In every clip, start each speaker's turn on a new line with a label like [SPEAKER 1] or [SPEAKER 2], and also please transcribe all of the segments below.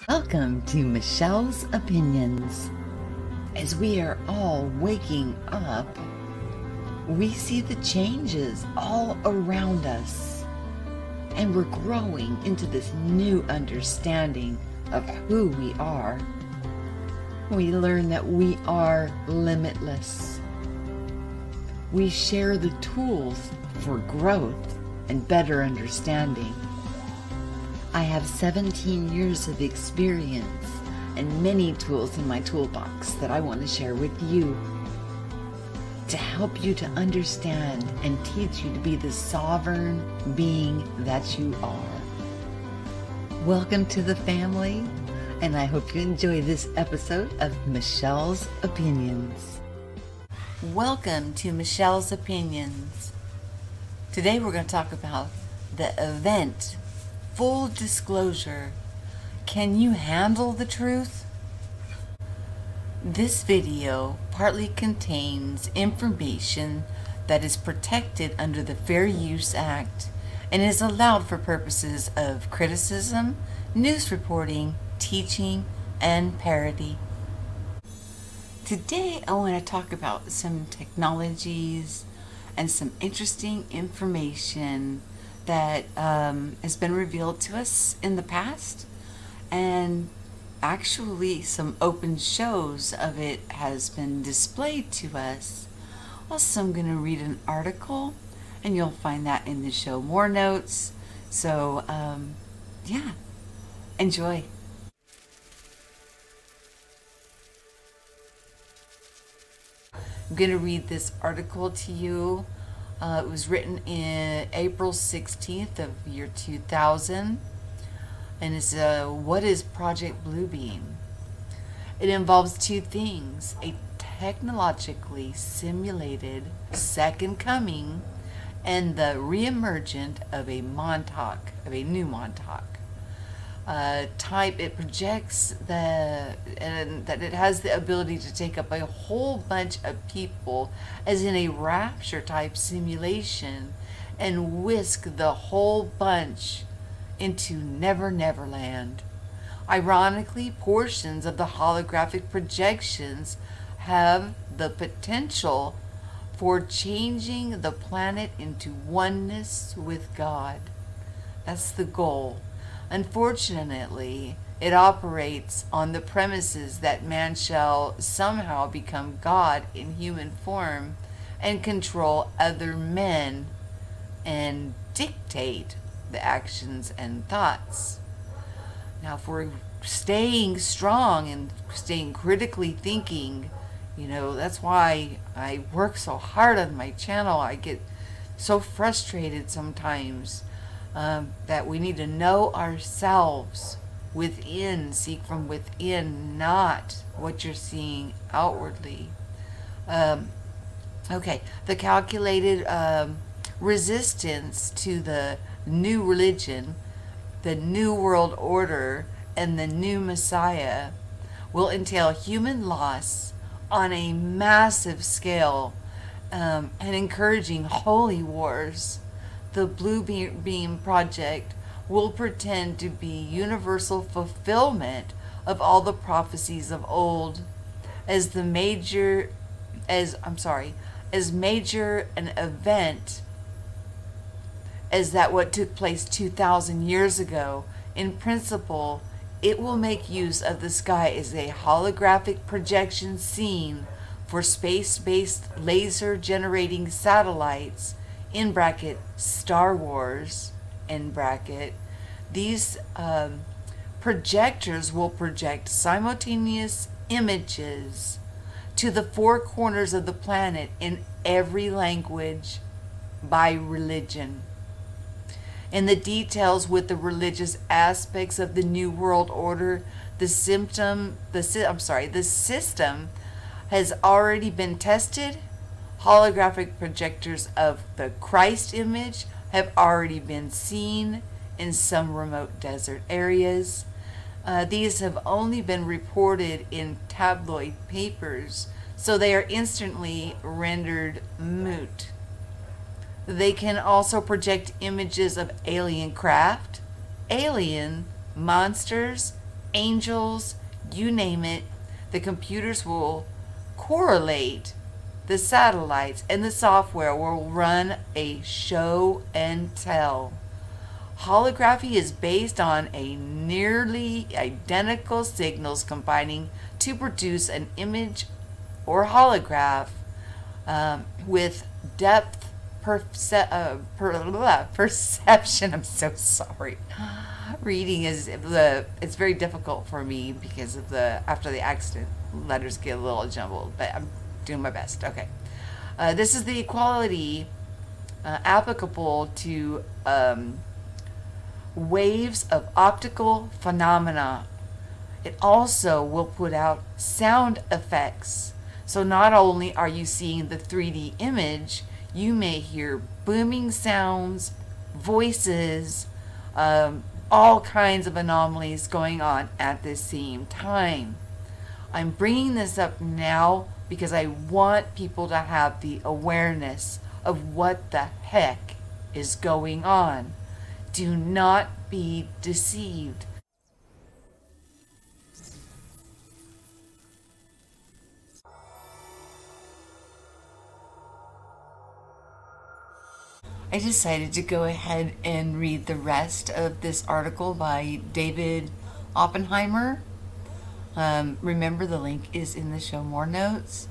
[SPEAKER 1] Welcome to Michelle's Opinions. As we are all waking up, we see the changes all around us, and we're growing into this new understanding of who we are. We learn that we are limitless. We share the tools for growth and better understanding. I have 17 years of experience and many tools in my toolbox that I want to share with you to help you to understand and teach you to be the sovereign being that you are. Welcome to the family, and I hope you enjoy this episode of Michelle's Opinions. Welcome to Michelle's Opinions. Today we're going to talk about the event. Full disclosure. Can you handle the truth? This video partly contains information that is protected under the Fair Use Act and is allowed for purposes of criticism, news reporting, teaching, and parody. Today I want to talk about some technologies and some interesting information that has been revealed to us in the past, and actually some open shows of it has been displayed to us. Also, I'm going to read an article, and you'll find that in the show more notes. So yeah, enjoy. I'm going to read this article to you. It was written in April 16th of year 2000, and it's what is Project Bluebeam? It involves two things: a technologically simulated second coming and the reemergent of a Montauk, of a new Montauk type. It projects that it has the ability to take up a whole bunch of people, as in a rapture type simulation, and whisk the whole bunch into Never Never Land. Ironically, portions of the holographic projections have the potential for changing the planet into oneness with God. That's the goal. Unfortunately, it operates on the premises that man shall somehow become God in human form and control other men and dictate the actions and thoughts. Now, if we're staying strong and staying critically thinking, that's why I work so hard on my channel. I get so frustrated sometimes. That we need to know ourselves within, seek from within, not what you're seeing outwardly. Okay, the calculated resistance to the new religion, the new world order, and the new Messiah will entail human loss on a massive scale, and encouraging holy wars. The Bluebeam Project will pretend to be universal fulfillment of all the prophecies of old, as major an event as that what took place 2,000 years ago. In principle, it will make use of the sky as a holographic projection scene for space-based laser generating satellites, in bracket Star Wars, in bracket. These projectors will project simultaneous images to the four corners of the planet in every language by religion. In the details with the religious aspects of the New World Order, the system has already been tested. Holographic projectors of the Christ image have already been seen in some remote desert areas. These have only been reported in tabloid papers, so they are instantly rendered moot. They can also project images of alien craft, alien monsters, angels, you name it. The computers will correlate the satellites, and the software will run a show and tell. Holography is based on a nearly identical signals combining to produce an image or holograph with depth perception. I'm so sorry. Reading it's very difficult for me because of after the accident, letters get a little jumbled, but I'm doing my best. Okay. This is the equality applicable to waves of optical phenomena. It also will put out sound effects. So not only are you seeing the 3D image, you may hear booming sounds, voices, all kinds of anomalies going on at the same time. I'm bringing this up now because I want people to have the awareness of what the heck is going on. Do not be deceived. I decided to go ahead and read the rest of this article by David Oppenheimer. Remember, the link is in the show more notes.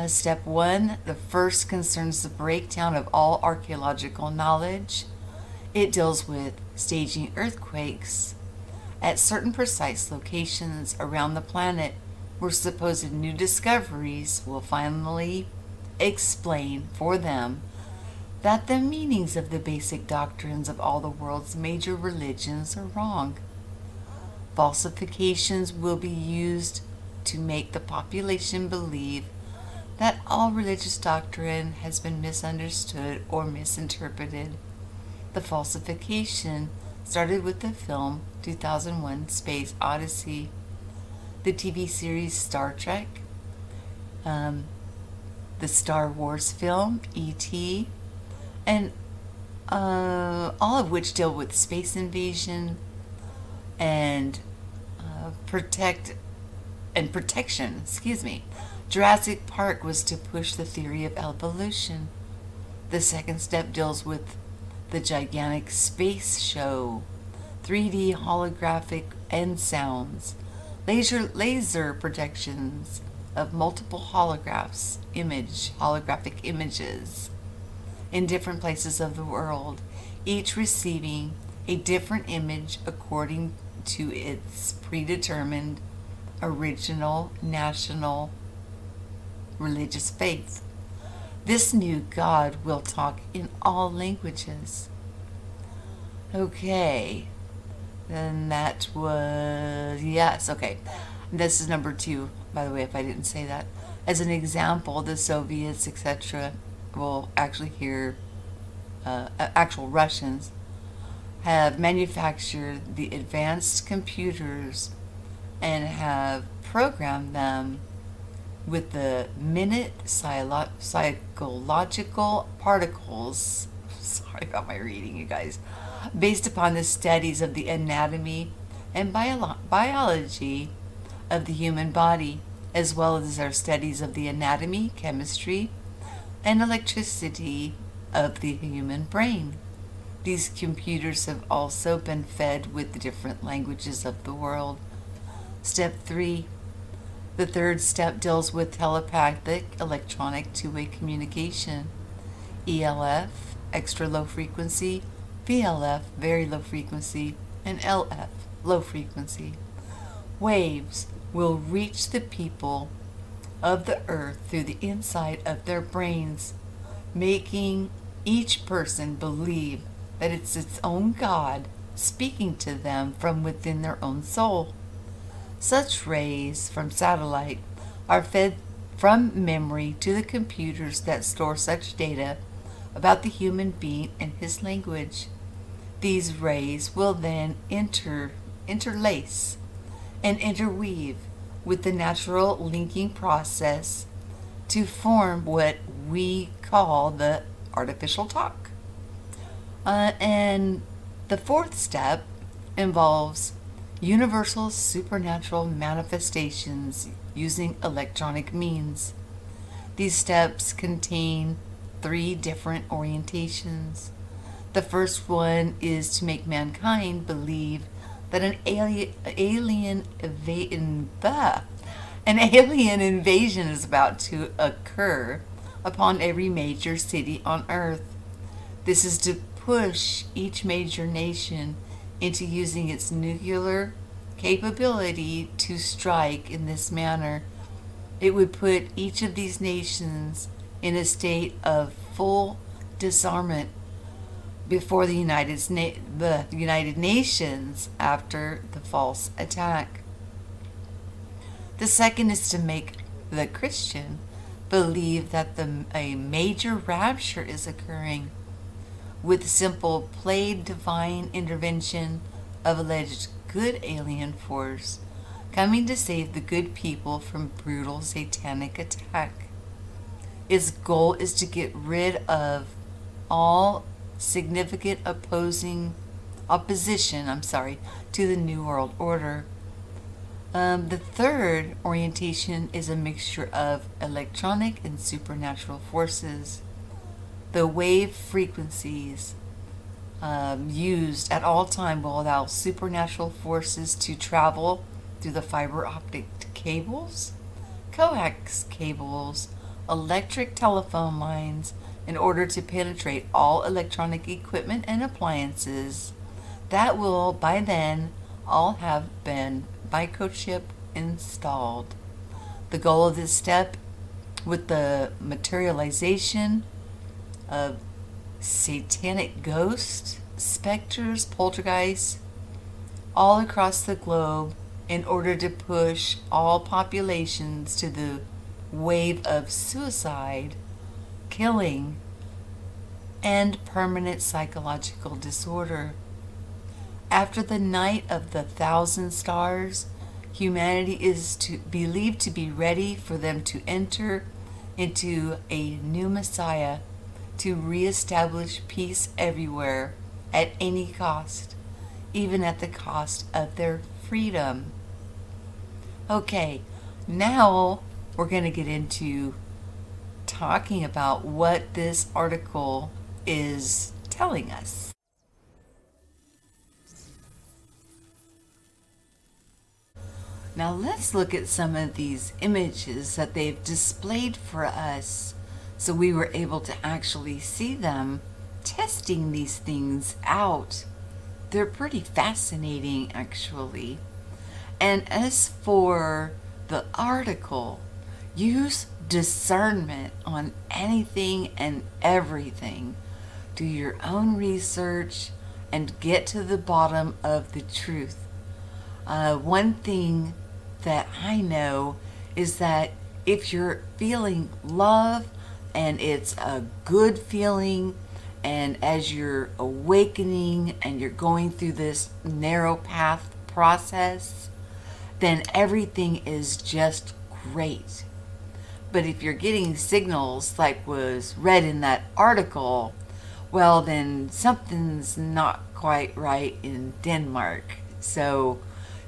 [SPEAKER 1] Step 1, the first concerns the breakdown of all archaeological knowledge. It deals with staging earthquakes at certain precise locations around the planet where supposed new discoveries will finally explain for them that the meanings of the basic doctrines of all the world's major religions are wrong. Falsifications will be used to make the population believe that all religious doctrine has been misunderstood or misinterpreted. The falsification started with the film 2001: Space Odyssey, the TV series Star Trek, the Star Wars film E.T., and all of which deal with space invasion and protection. Jurassic Park was to push the theory of evolution. The second step deals with the gigantic space show, 3D holographic and sounds, laser projections of multiple holographic images in different places of the world, each receiving a different image according to its predetermined original national religious faith. This new God will talk in all languages. Okay, then that was, yes, okay. This is number 2, by the way, if I didn't say that. As an example, the Soviets, etc., will actually hear, actual Russians have manufactured the advanced computers and have programmed them with the minute psychological particles, sorry about my reading, you guys, based upon the studies of the anatomy and biology of the human body, as well as their studies of the anatomy, chemistry, and electricity of the human brain. These computers have also been fed with the different languages of the world. Step 3. The third step deals with telepathic electronic two-way communication. ELF, extra low frequency, VLF, very low frequency, and LF, low frequency. Waves will reach the people of the earth through the inside of their brains, making each person believe that it's its own God speaking to them from within their own soul. Such rays from satellite are fed from memory to the computers that store such data about the human being and his language. These rays will then interlace and interweave with the natural linking process to form what we call the artificial talk. And the fourth step involves universal supernatural manifestations using electronic means. These steps contain 3 different orientations. The first one is to make mankind believe that an alien invasion is about to occur upon every major city on Earth. This is to push each major nation into using its nuclear capability to strike in this manner. It would put each of these nations in a state of full disarmament before the United Nations after the false attack. The second is to make the Christian believe that a major rapture is occurring with simple played divine intervention of alleged good alien force coming to save the good people from brutal satanic attack. Its goal is to get rid of all significant opposition to the New World Order. The third orientation is a mixture of electronic and supernatural forces. The wave frequencies used at all time will allow supernatural forces to travel through the fiber optic cables, coax cables, electric telephone lines in order to penetrate all electronic equipment and appliances that will by then all have been microchip installed. The goal of this step with the materialization of satanic ghosts, specters, poltergeists all across the globe in order to push all populations to the wave of suicide, killing, and permanent psychological disorder. After the night of the 1,000 stars, humanity is believed to be ready for them to enter into a new Messiah to reestablish peace everywhere at any cost, even at the cost of their freedom. Okay, now we're going to get into talking about what this article is telling us. Now let's look at some of these images that they've displayed for us so we were able to actually see them testing these things out. They're pretty fascinating, actually. And as for the article, use discernment on anything and everything. Do your own research and get to the bottom of the truth. One thing that I know is that if you're feeling love and it's a good feeling, and as you're awakening and you're going through this narrow path process, then everything is just great. But if you're getting signals like was read in that article, well, then something's not quite right in Denmark. So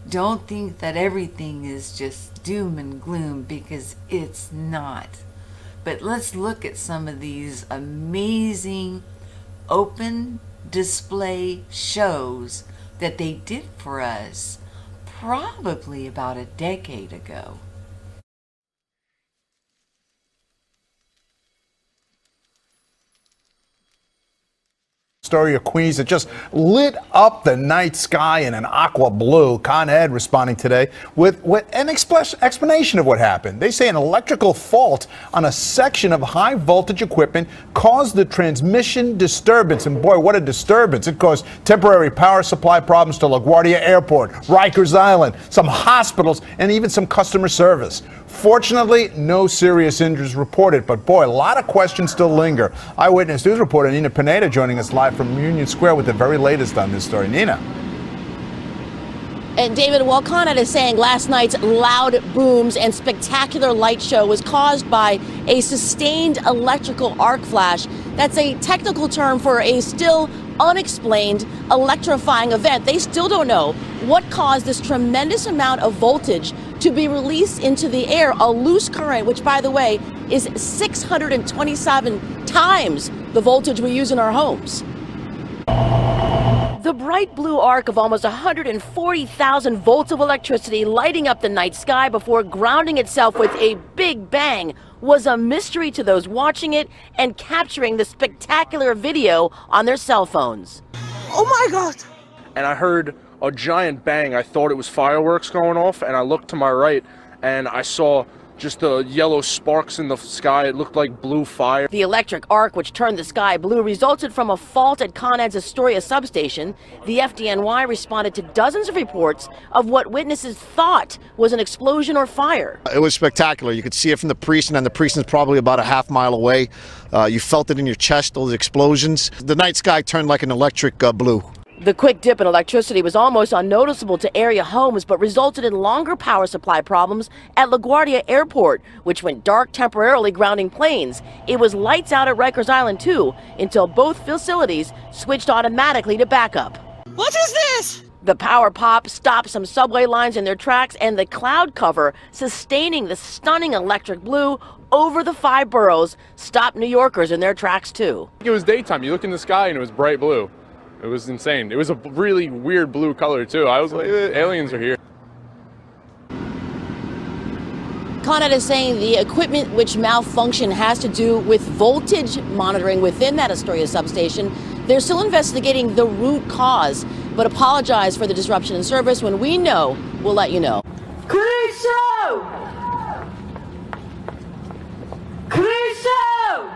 [SPEAKER 1] don't think that everything is just doom and gloom, because it's not. But let's look at some of these amazing open display shows that they did for us probably about a decade ago.
[SPEAKER 2] Story of Queens that just lit up the night sky in an aqua blue. Con Ed responding today with an explanation of what happened. They say an electrical fault on a section of high voltage equipment caused the transmission disturbance. And boy, what a disturbance. It caused temporary power supply problems to LaGuardia Airport, Rikers Island, some hospitals, and even some customer service. Fortunately, no serious injuries reported, but boy, a lot of questions still linger. Eyewitness News reporter Nina Pineda joining us live from Union Square with the very latest on this story. Nina.
[SPEAKER 3] And David, while Con Ed is saying last night's loud booms and spectacular light show was caused by a sustained electrical arc flash, that's a technical term for a still unexplained electrifying event. They still don't know what caused this tremendous amount of voltage to be released into the air, a loose current, which, by the way, is 627 times the voltage we use in our homes. The bright blue arc of almost 140,000 volts of electricity lighting up the night sky before grounding itself with a big bang was a mystery to those watching it and capturing the spectacular video on their cell phones.
[SPEAKER 4] Oh my God!
[SPEAKER 5] And I heard a giant bang. I thought it was fireworks going off, and I looked to my right and I saw just the yellow sparks in the sky. It looked like blue fire.
[SPEAKER 3] The electric arc, which turned the sky blue, resulted from a fault at Con Ed's Astoria substation. The FDNY responded to dozens of reports of what witnesses thought was an explosion or fire.
[SPEAKER 6] It was spectacular. You could see it from the precinct, and the precinct's probably about a half mile away. You felt it in your chest, those explosions. The night sky turned like an electric blue.
[SPEAKER 3] The quick dip in electricity was almost unnoticeable to area homes, but resulted in longer power supply problems at LaGuardia Airport, which went dark, temporarily grounding planes. It was lights out at Rikers Island, too, until both facilities switched automatically to backup.
[SPEAKER 4] What is this?
[SPEAKER 3] The power pop stopped some subway lines in their tracks, and the cloud cover sustaining the stunning electric blue over the 5 boroughs stopped New Yorkers in their tracks, too.
[SPEAKER 7] It was daytime. You look in the sky and it was bright blue. It was insane. It was a really weird blue color, too. I was like, aliens are here.
[SPEAKER 3] Con Ed is saying the equipment which malfunctioned has to do with voltage monitoring within that Astoria substation. They're still investigating the root cause, but apologize for the disruption in service. When we know, we'll let you know.
[SPEAKER 8] Crusoe! Crusoe!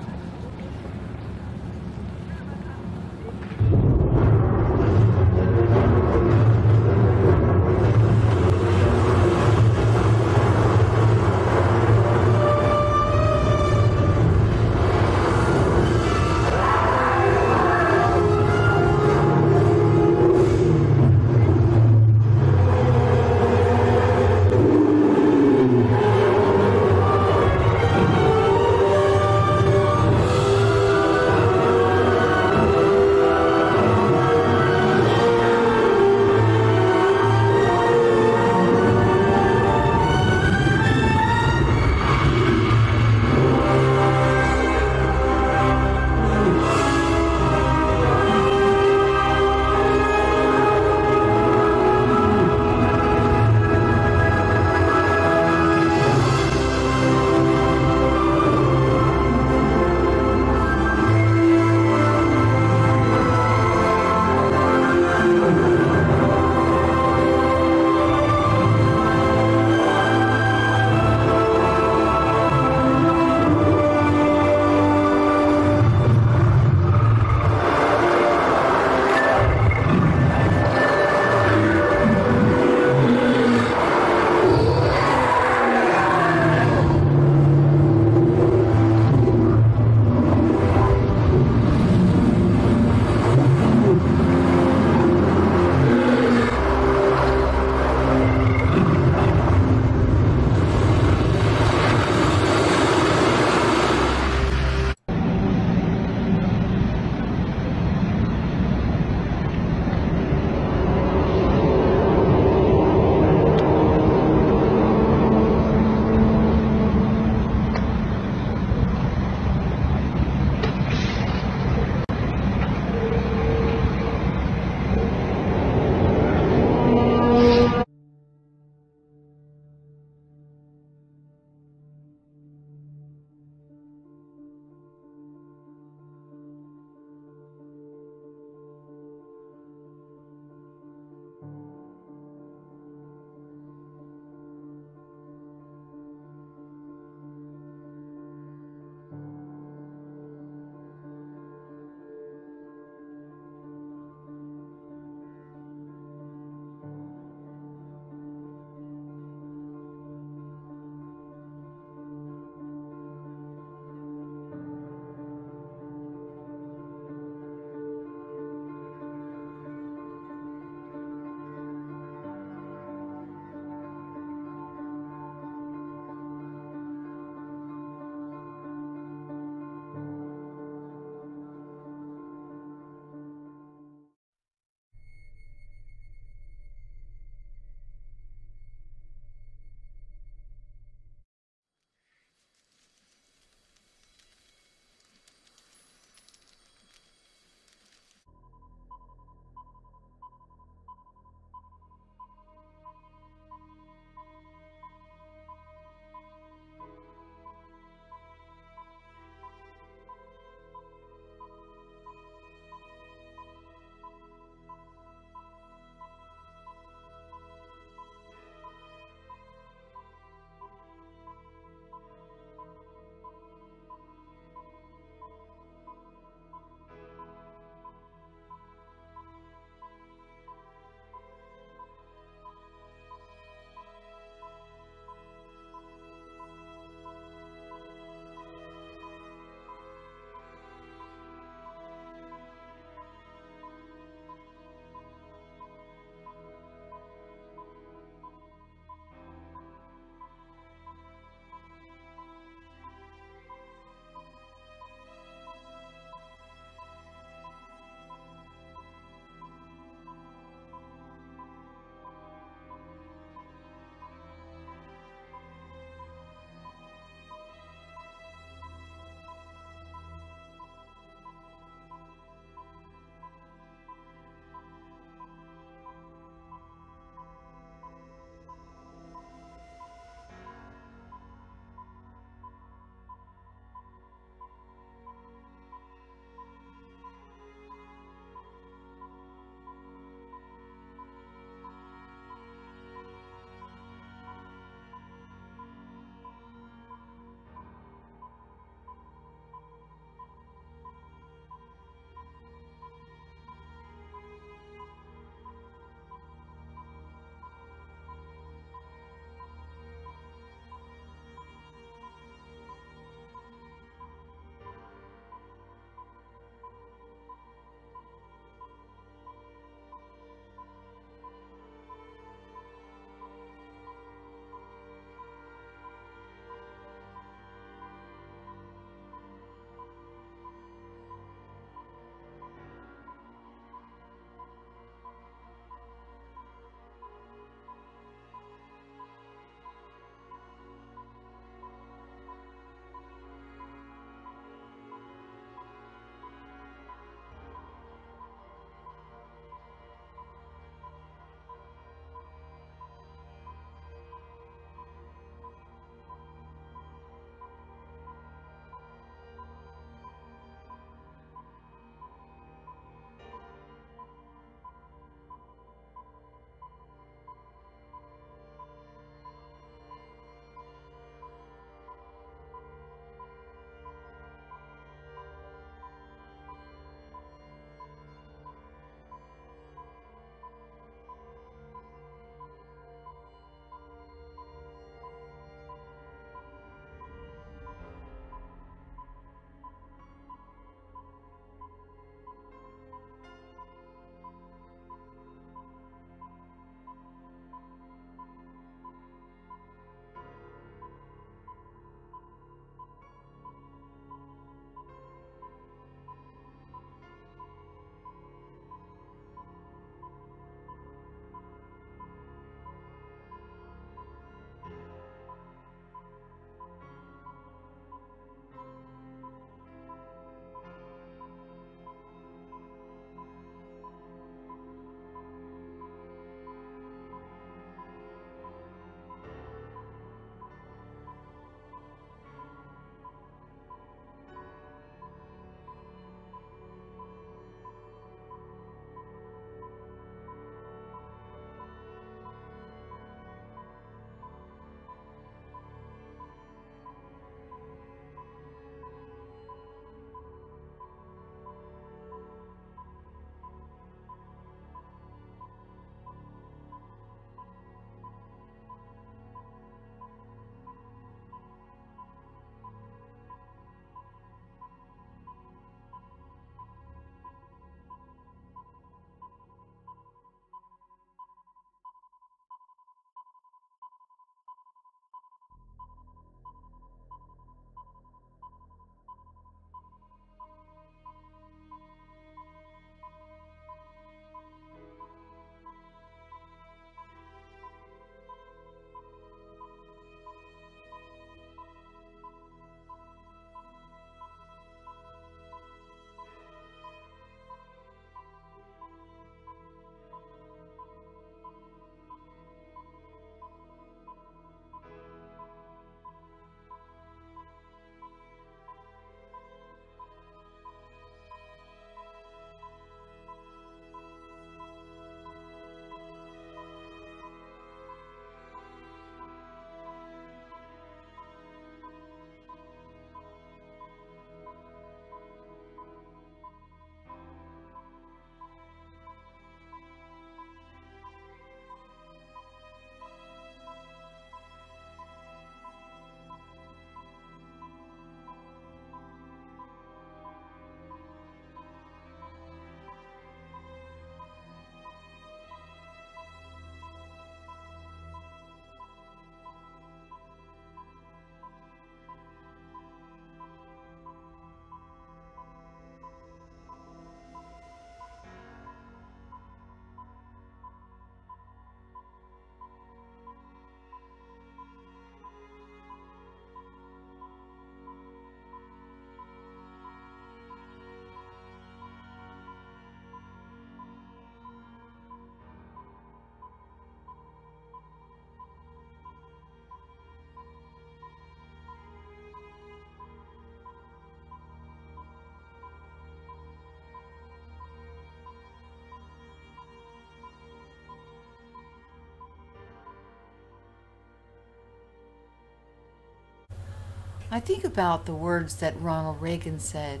[SPEAKER 1] I think about the words that Ronald Reagan said,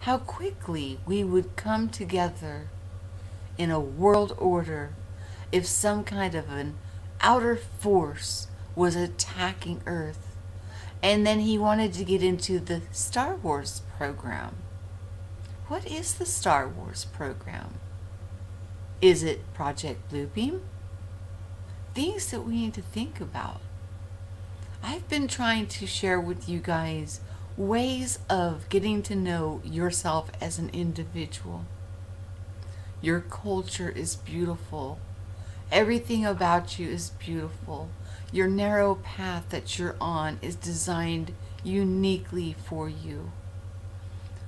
[SPEAKER 1] how quickly we would come together in a world order if some kind of an outer force was attacking Earth. And then he wanted to get into the Star Wars program. What is the Star Wars program? Is it Project Bluebeam? Things that we need to think about. I've been trying to share with you guys ways of getting to know yourself as an individual. Your culture is beautiful. Everything about you is beautiful. Your narrow path that you're on is designed uniquely for you.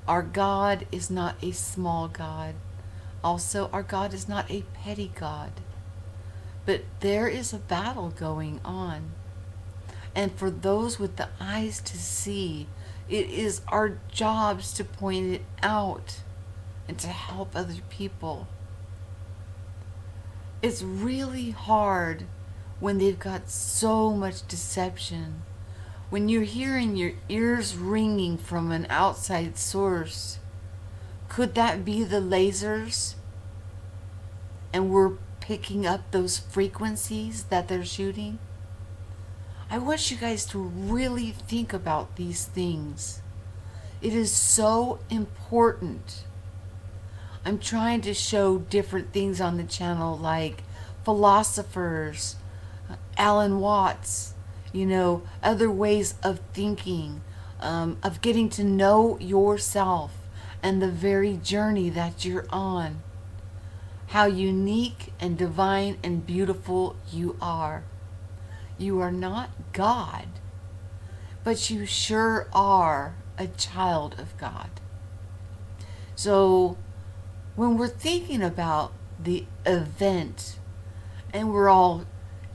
[SPEAKER 1] Our God is not a small God. Also, our God is not a petty God. But there is a battle going on. And for those with the eyes to see, it is our jobs to point it out and to help other people. It's really hard when they've got so much deception. When you're hearing your ears ringing from an outside source, could that be the lasers? And we're picking up those frequencies that they're shooting? I want you guys to really think about these things. It is so important. I'm trying to show different things on the channel, like philosophers, Alan Watts, you know, other ways of thinking, of getting to know yourself and the very journey that you're on. How unique and divine and beautiful you are. You are not God, but you sure are a child of God. So when we're thinking about the event and we're all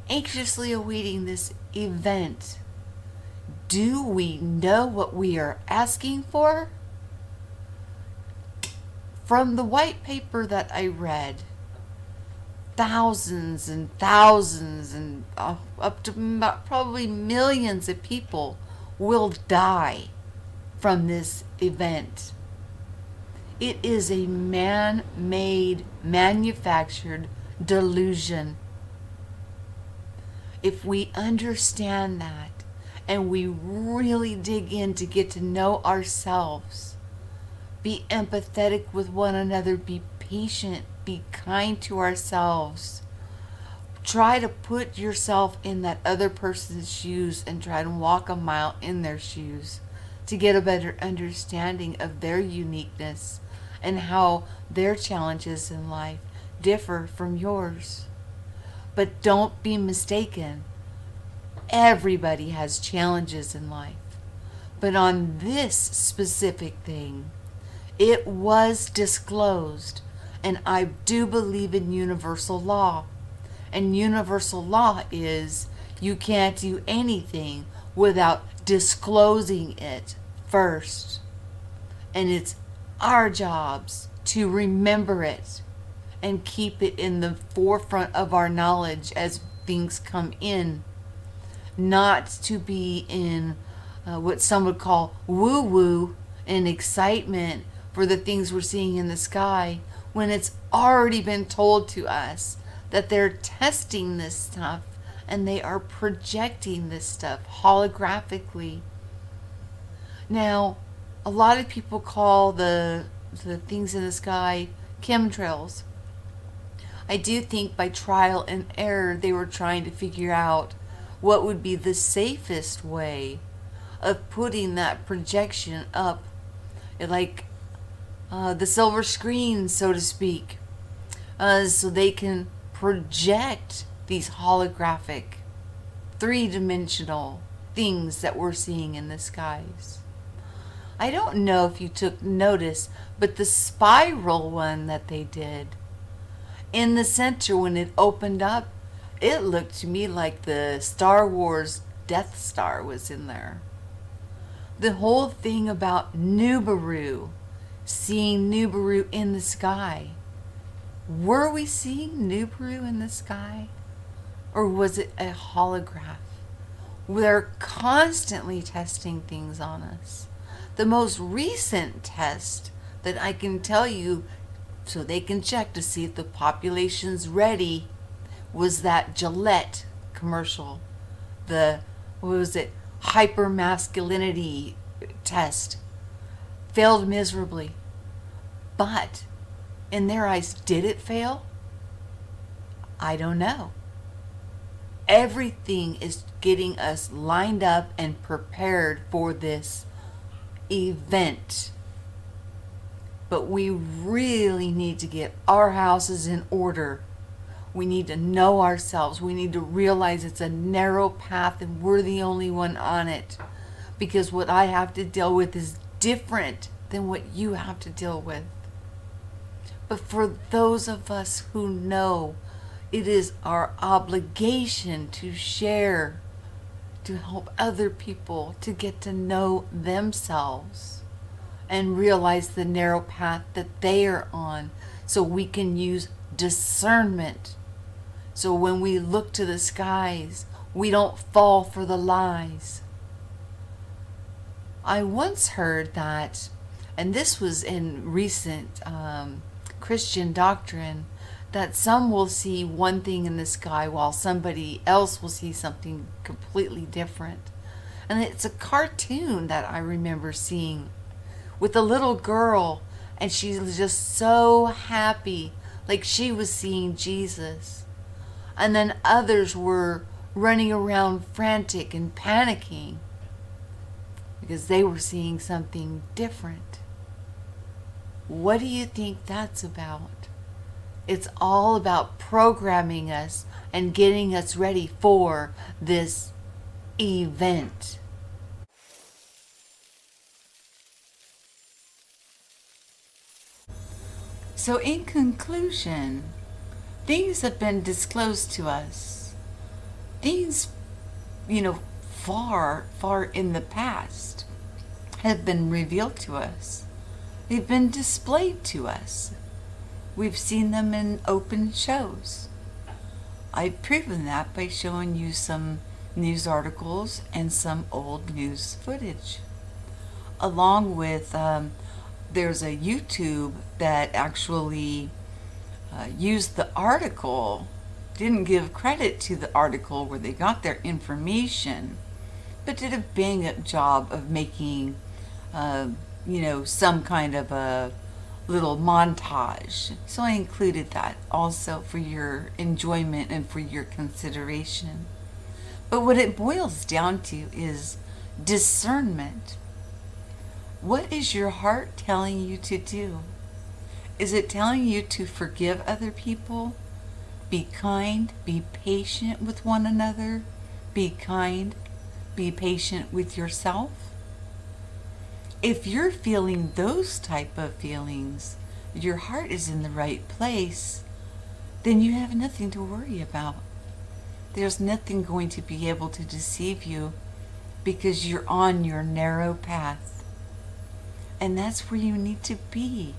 [SPEAKER 1] anxiously awaiting this event, do we know what we are asking for? From the white paper that I read, thousands and thousands and up to probably millions of people will die from this event. It is a man-made, manufactured delusion. If we understand that and we really dig in to get to know ourselves, be empathetic with one another, be patient, be kind to ourselves. Try to put yourself in that other person's shoes and try to walk a mile in their shoes to get a better understanding of their uniqueness and how their challenges in life differ from yours. But don't be mistaken. Everybody has challenges in life. But on this specific thing, it was disclosed. And I do believe in universal law. And universal law is you can't do anything without disclosing it first. And it's our jobs to remember it and keep it in the forefront of our knowledge as things come in. Not to be in what some would call woo-woo and excitement for the things we're seeing in the sky, when it's already been told to us that they're testing this stuff and they are projecting this stuff holographically. Now, a lot of people call the things in the sky chemtrails. I do think by trial and error they were trying to figure out what would be the safest way of putting that projection up, like the silver screen, so to speak, so they can project these holographic, three-dimensional things that we're seeing in the skies. I don't know if you took notice, but the spiral one that they did, in the center when it opened up, it looked to me like the Star Wars Death Star was in there. The whole thing about Nibiru, seeing Nibiru in the sky. Were we seeing Nibiru in the sky? Or was it a holograph? They're constantly testing things on us. The most recent test that I can tell you so they can check to see if the population's ready was that Gillette commercial. The, what was it, hypermasculinity test. Failed miserably. But in their eyes, did it fail? I don't know. Everything is getting us lined up and prepared for this event. But we really need to get our houses in order. We need to know ourselves. We need to realize it's a narrow path and we're the only one on it. Because what I have to deal with is different than what you have to deal with. But for those of us who know, it is our obligation to share, to help other people to get to know themselves and realize the narrow path that they are on, so we can use discernment. So when we look to the skies, we don't fall for the lies. I once heard that, and this was in recent Christian doctrine, that some will see one thing in the sky while somebody else will see something completely different. And it's a cartoon that I remember seeing with a little girl, and she was just so happy, like she was seeing Jesus. And then others were running around frantic and panicking because they were seeing something different. What do you think that's about? It's all about programming us and getting us ready for this event. So in conclusion, things have been disclosed to us. Things, far, far in the past have been revealed to us. They've been displayed to us. We've seen them in open shows. I've proven that by showing you some news articles and some old news footage. Along with, there's a YouTube that actually used the article, didn't give credit to the article where they got their information, but did a bang-up job of making, some kind of a little montage. So I included that also for your enjoyment and for your consideration. But what it boils down to is discernment. What is your heart telling you to do? Is it telling you to forgive other people? Be kind, be patient with one another, be kind, be patient with yourself? If you're feeling those type of feelings, your heart is in the right place, then you have nothing to worry about. There's nothing going to be able to deceive you because you're on your narrow path. And that's where you need to be.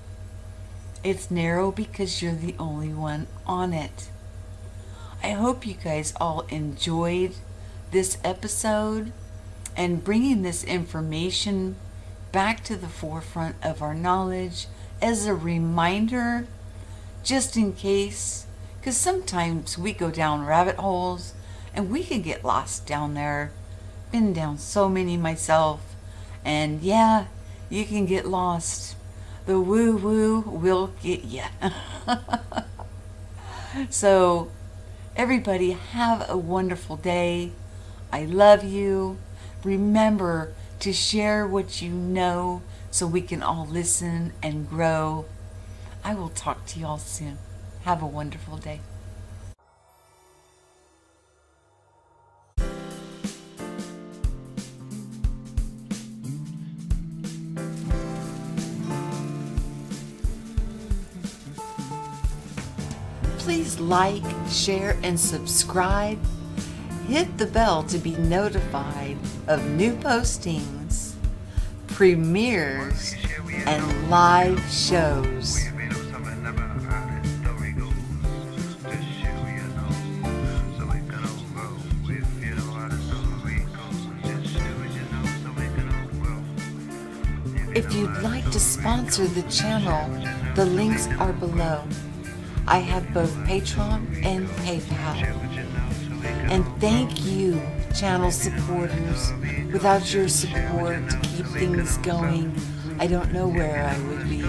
[SPEAKER 1] It's narrow because you're the only one on it. I hope you guys all enjoyed this episode and bringing this information back to the forefront of our knowledge as a reminder, just in case, because sometimes we go down rabbit holes and we can get lost down there. Been down so many myself, and yeah, you can get lost. The woo-woo will get you. So, everybody have a wonderful day. I love you. Remember to share what you know so we can all listen and grow. I will talk to you all soon. Have a wonderful day. Please like, share, and subscribe. Hit the bell to be notified of new postings, premieres, and live shows. If you'd like to sponsor the channel, the links are below. I have both Patreon and PayPal. And thank you, channel supporters. Without your support to keep things going, I don't know where I would be.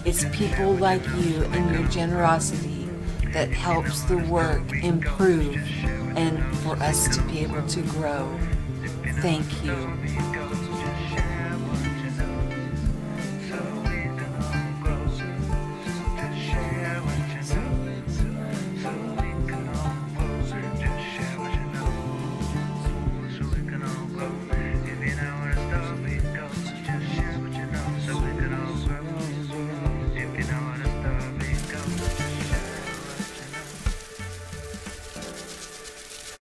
[SPEAKER 1] It's people like you and your generosity that helps the work improve and for us to be able to grow. Thank you.